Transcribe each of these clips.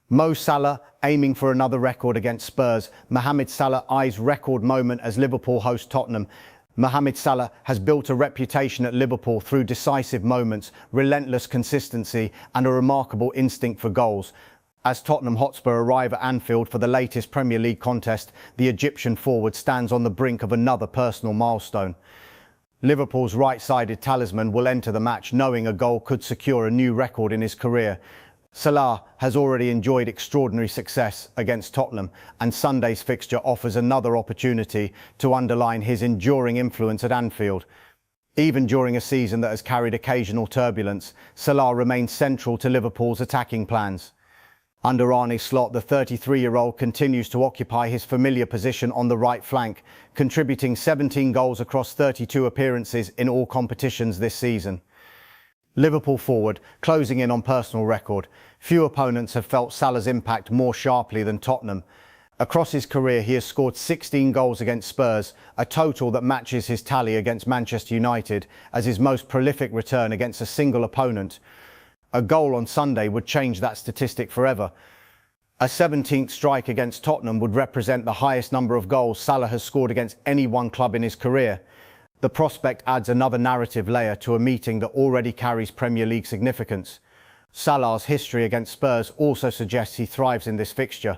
Mo Salah aiming for another record against Spurs. Mohamed Salah eyes record moment as Liverpool host Tottenham. Mohamed Salah has built a reputation at Liverpool through decisive moments, relentless consistency and a remarkable instinct for goals. As Tottenham Hotspur arrive at Anfield for the latest Premier League contest, the Egyptian forward stands on the brink of another personal milestone. Liverpool's right-sided talisman will enter the match knowing a goal could secure a new record in his career. Salah has already enjoyed extraordinary success against Tottenham, and Sunday's fixture offers another opportunity to underline his enduring influence at Anfield. Even during a season that has carried occasional turbulence, Salah remains central to Liverpool's attacking plans. Under Arne Slot, the 33-year-old continues to occupy his familiar position on the right flank, contributing 17 goals across 32 appearances in all competitions this season. Liverpool forward, closing in on personal record. Few opponents have felt Salah's impact more sharply than Tottenham. Across his career, he has scored 16 goals against Spurs, a total that matches his tally against Manchester United as his most prolific return against a single opponent. A goal on Sunday would change that statistic forever. A 17th strike against Tottenham would represent the highest number of goals Salah has scored against any one club in his career. The prospect adds another narrative layer to a meeting that already carries Premier League significance. Salah's history against Spurs also suggests he thrives in this fixture.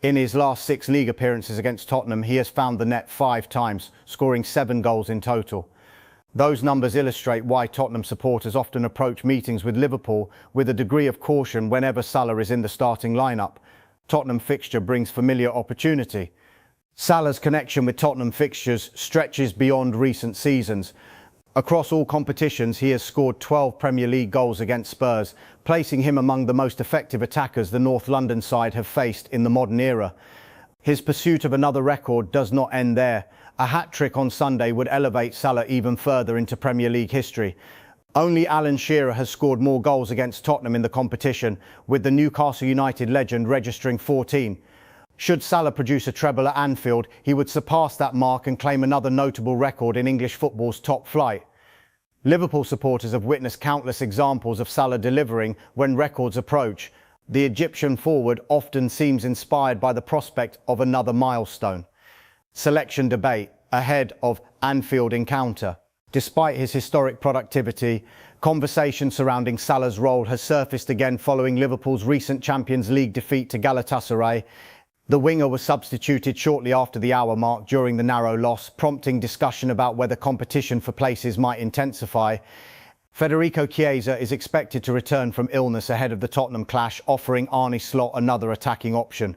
In his last 6 league appearances against Tottenham, he has found the net 5 times, scoring 7 goals in total. Those numbers illustrate why Tottenham supporters often approach meetings with Liverpool with a degree of caution whenever Salah is in the starting lineup. Tottenham fixture brings familiar opportunity. Salah's connection with Tottenham fixtures stretches beyond recent seasons. Across all competitions, he has scored 12 Premier League goals against Spurs, placing him among the most effective attackers the North London side have faced in the modern era. His pursuit of another record does not end there. A hat-trick on Sunday would elevate Salah even further into Premier League history. Only Alan Shearer has scored more goals against Tottenham in the competition, with the Newcastle United legend registering 14. Should Salah produce a treble at Anfield, he would surpass that mark and claim another notable record in English football's top flight. Liverpool supporters have witnessed countless examples of Salah delivering when records approach. The Egyptian forward often seems inspired by the prospect of another milestone. Selection debate ahead of Anfield encounter. Despite his historic productivity, conversation surrounding Salah's role has surfaced again following Liverpool's recent Champions League defeat to Galatasaray. The winger was substituted shortly after the hour mark during the narrow loss, prompting discussion about whether competition for places might intensify. Federico Chiesa is expected to return from illness ahead of the Tottenham clash, offering Arne Slot another attacking option.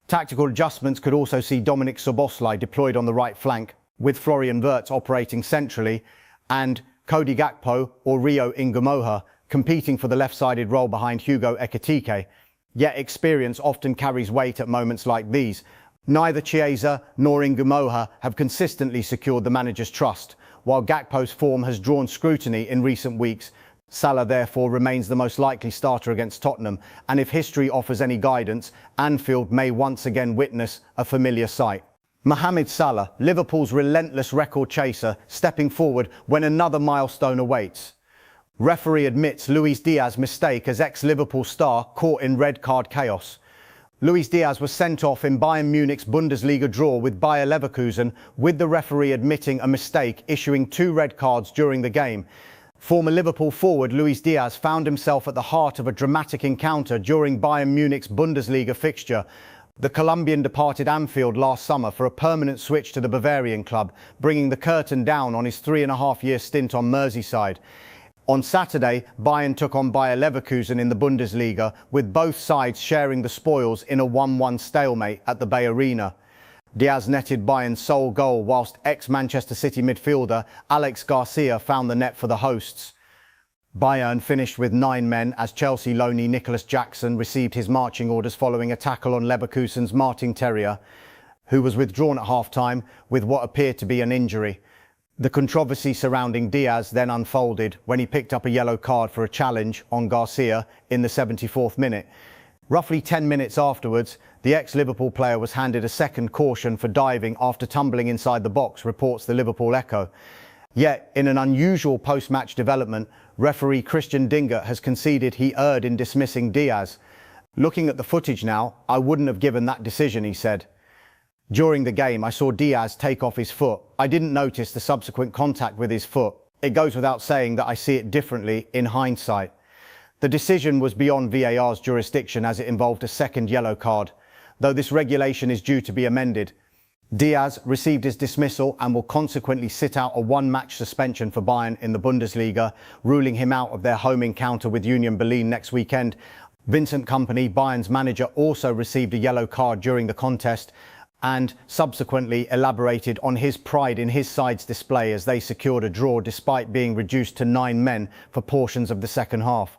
Tactical adjustments could also see Dominik Szoboszlai deployed on the right flank, with Florian Wirtz operating centrally, and Cody Gakpo or Rio Ngumoha competing for the left-sided role behind Hugo Ekitike. Yet experience often carries weight at moments like these. Neither Chiesa nor Ngumoha have consistently secured the manager's trust, while Gakpo's form has drawn scrutiny in recent weeks. Salah therefore remains the most likely starter against Tottenham, and if history offers any guidance, Anfield may once again witness a familiar sight. Mohamed Salah, Liverpool's relentless record chaser, stepping forward when another milestone awaits. Referee admits Luis Diaz's mistake as ex-Liverpool star caught in red card chaos. Luis Diaz was sent off in Bayern Munich's Bundesliga draw with Bayer Leverkusen, with the referee admitting a mistake, issuing 2 red cards during the game. Former Liverpool forward Luis Diaz found himself at the heart of a dramatic encounter during Bayern Munich's Bundesliga fixture. The Colombian departed Anfield last summer for a permanent switch to the Bavarian club, bringing the curtain down on his 3.5-year stint on Merseyside. On Saturday, Bayern took on Bayer Leverkusen in the Bundesliga, with both sides sharing the spoils in a 1-1 stalemate at the Bay Arena. Diaz netted Bayern's sole goal, whilst ex-Manchester City midfielder Alex Garcia found the net for the hosts. Bayern finished with 9 men as Chelsea loanee Nicholas Jackson received his marching orders following a tackle on Leverkusen's Martin Terrier, who was withdrawn at half-time with what appeared to be an injury. The controversy surrounding Diaz then unfolded when he picked up a yellow card for a challenge on Garcia in the 74th minute. Roughly 10 minutes afterwards, the ex-Liverpool player was handed a second caution for diving after tumbling inside the box, reports the Liverpool Echo. Yet, in an unusual post-match development, referee Christian Dinger has conceded he erred in dismissing Diaz. Looking at the footage now, I wouldn't have given that decision, he said. During the game, I saw Diaz take off his foot. I didn't notice the subsequent contact with his foot. It goes without saying that I see it differently in hindsight. The decision was beyond VAR's jurisdiction as it involved a second yellow card, though this regulation is due to be amended. Diaz received his dismissal and will consequently sit out a one-match suspension for Bayern in the Bundesliga, ruling him out of their home encounter with Union Berlin next weekend. Vincent Kompany, Bayern's manager, also received a yellow card during the contest and subsequently elaborated on his pride in his side's display as they secured a draw despite being reduced to 9 men for portions of the second half.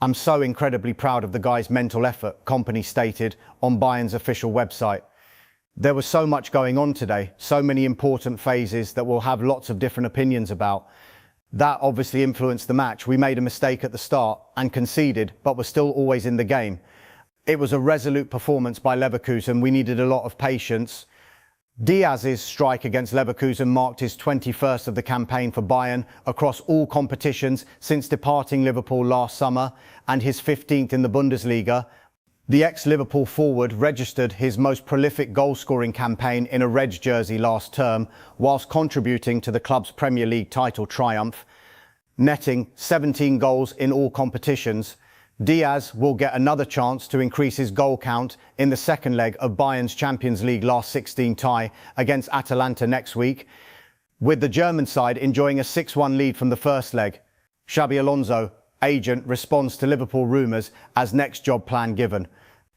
"I'm so incredibly proud of the guy's mental effort," Kompany stated on Bayern's official website. "There was so much going on today, so many important phases that we'll have lots of different opinions about. That obviously influenced the match. We made a mistake at the start and conceded, but were still always in the game. It was a resolute performance by Leverkusen. We needed a lot of patience." Diaz's strike against Leverkusen marked his 21st of the campaign for Bayern across all competitions since departing Liverpool last summer, and his 15th in the Bundesliga. The ex-Liverpool forward registered his most prolific goal-scoring campaign in a Reds jersey last term, whilst contributing to the club's Premier League title triumph, netting 17 goals in all competitions. Diaz will get another chance to increase his goal count in the second leg of Bayern's Champions League last 16 tie against Atalanta next week, with the German side enjoying a 6-1 lead from the first leg. Xabi Alonso, agent, responds to Liverpool rumours as next job plan given.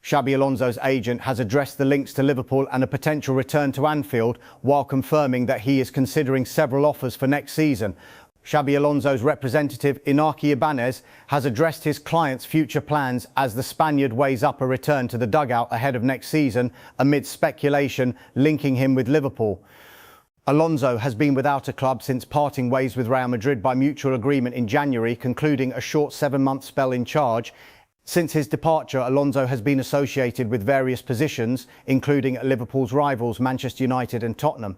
Xabi Alonso's agent has addressed the links to Liverpool and a potential return to Anfield, while confirming that he is considering several offers for next season. Xabi Alonso's representative, Inaki Ibanez, has addressed his client's future plans as the Spaniard weighs up a return to the dugout ahead of next season amid speculation linking him with Liverpool. Alonso has been without a club since parting ways with Real Madrid by mutual agreement in January, concluding a short 7-month spell in charge. Since his departure, Alonso has been associated with various positions, including at Liverpool's rivals Manchester United and Tottenham.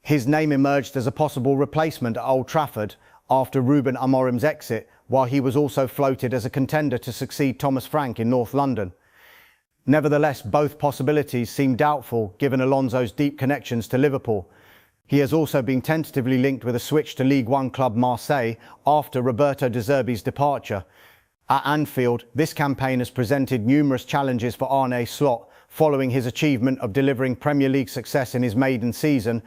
His name emerged as a possible replacement at Old Trafford after Ruben Amorim's exit, while he was also floated as a contender to succeed Thomas Frank in North London. Nevertheless, both possibilities seem doubtful given Alonso's deep connections to Liverpool. He has also been tentatively linked with a switch to League One club Marseille after Roberto De Zerbi's departure. At Anfield, this campaign has presented numerous challenges for Arne Slot following his achievement of delivering Premier League success in his maiden season.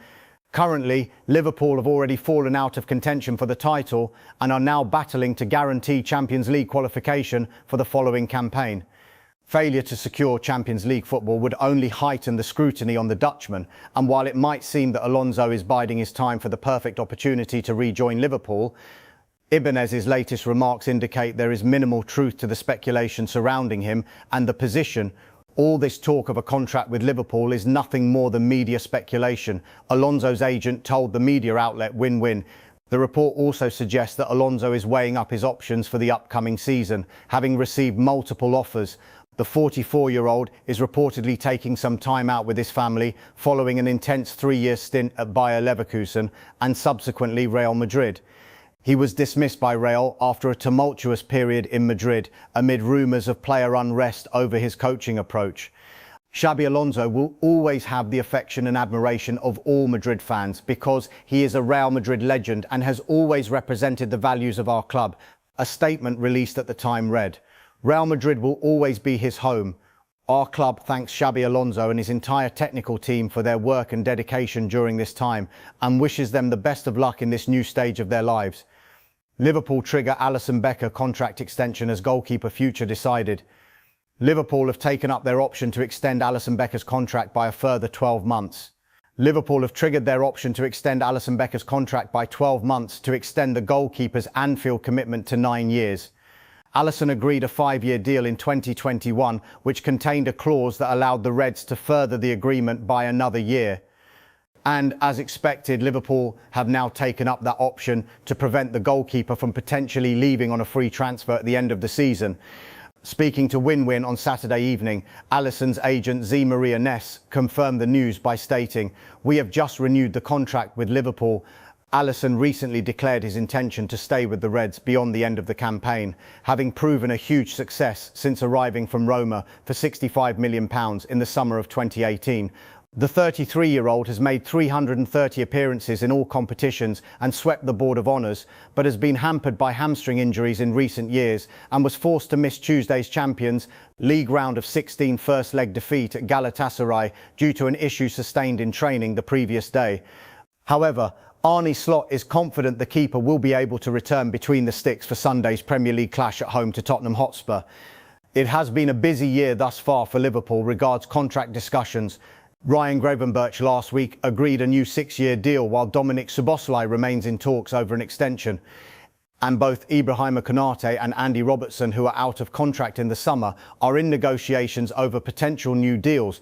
Currently, Liverpool have already fallen out of contention for the title and are now battling to guarantee Champions League qualification for the following campaign. Failure to secure Champions League football would only heighten the scrutiny on the Dutchman, and while it might seem that Alonso is biding his time for the perfect opportunity to rejoin Liverpool, Ibanez's latest remarks indicate there is minimal truth to the speculation surrounding him and the position. All this talk of a contract with Liverpool is nothing more than media speculation, Alonso's agent told the media outlet Win-Win. The report also suggests that Alonso is weighing up his options for the upcoming season, having received multiple offers. The 44-year-old is reportedly taking some time out with his family following an intense 3-year stint at Bayer Leverkusen and subsequently Real Madrid. He was dismissed by Real after a tumultuous period in Madrid amid rumours of player unrest over his coaching approach. Xabi Alonso will always have the affection and admiration of all Madrid fans because he is a Real Madrid legend and has always represented the values of our club. A statement released at the time read, "Real Madrid will always be his home. Our club thanks Xabi Alonso and his entire technical team for their work and dedication during this time and wishes them the best of luck in this new stage of their lives." Liverpool trigger Alisson Becker contract extension as goalkeeper future decided. Liverpool have taken up their option to extend Alisson Becker's contract by a further 12 months. Liverpool have triggered their option to extend Alisson Becker's contract by 12 months to extend the goalkeeper's Anfield commitment to 9 years. Alisson agreed a 5-year deal in 2021, which contained a clause that allowed the Reds to further the agreement by another year. And as expected, Liverpool have now taken up that option to prevent the goalkeeper from potentially leaving on a free transfer at the end of the season. Speaking to Win-Win on Saturday evening, Alisson's agent Z. Maria Ness confirmed the news by stating, "We have just renewed the contract with Liverpool. Alisson recently declared his intention to stay with the Reds beyond the end of the campaign, having proven a huge success since arriving from Roma for £65 million in the summer of 2018. The 33-year-old has made 330 appearances in all competitions and swept the Board of Honours, but has been hampered by hamstring injuries in recent years and was forced to miss Tuesday's Champions League round of 16 first-leg defeat at Galatasaray due to an issue sustained in training the previous day. However, Arne Slot is confident the keeper will be able to return between the sticks for Sunday's Premier League clash at home to Tottenham Hotspur. It has been a busy year thus far for Liverpool regards contract discussions. Ryan Gravenberch last week agreed a new 6-year deal while Dominic Szoboszlai remains in talks over an extension. And both Ibrahima Konate and Andy Robertson, who are out of contract in the summer, are in negotiations over potential new deals,